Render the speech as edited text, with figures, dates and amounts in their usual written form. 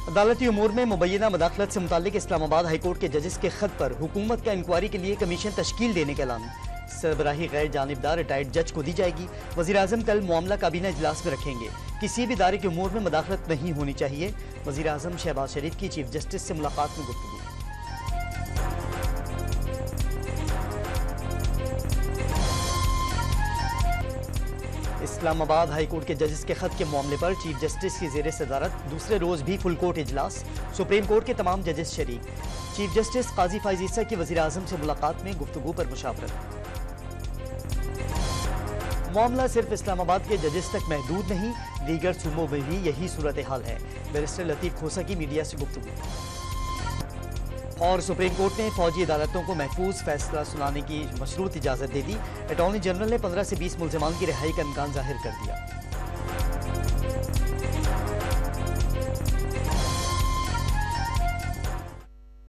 अदालती उमूर में मुबैना मदाखलत से मुताल्लिक इस्लामाबाद हाईकोर्ट के जजेस के खत पर हुकूमत का इंक्वायरी के लिए कमीशन तश्कील देने का ऐलान। सरबराही गैर जानिबदार रिटायर्ड जज को दी जाएगी। वज़ीर-ए-आज़म कल मामला काबीना इजलास में रखेंगे। किसी भी इदारे के उमूर में मदाखलत नहीं होनी चाहिए। वज़ीर-ए-आज़म शहबाज शरीफ की चीफ जस्टिस से मुलाकात में गुफ्तगू। इस्लामाबाद हाईकोर्ट के जजेस के खत के मामले पर चीफ जस्टिस की ज़ेरे सदारत दूसरे रोज भी फुल कोर्ट इजलास। सुप्रीम कोर्ट के तमाम जजेस शरीक। चीफ जस्टिस काजी फाइज ईसा की वज़ीर-ए-आज़म से मुलाकात में गुफ्तगू पर मुशावरत। मामला सिर्फ इस्लामाबाद के जजेस तक महदूद नहीं, दीगर सूबों में भी यही सूरत हाल है। बैरिस्टर लतीफ़ खोसा की मीडिया से गुफ्तगू। और सुप्रीम कोर्ट ने फौजी अदालतों को महफूज फैसला सुनाने की मशरूत इजाज़त दे दी। अटॉर्नी जनरल ने 15 से 20 मुल्ज़िमान की रिहाई का इम्कान जाहिर कर दिया।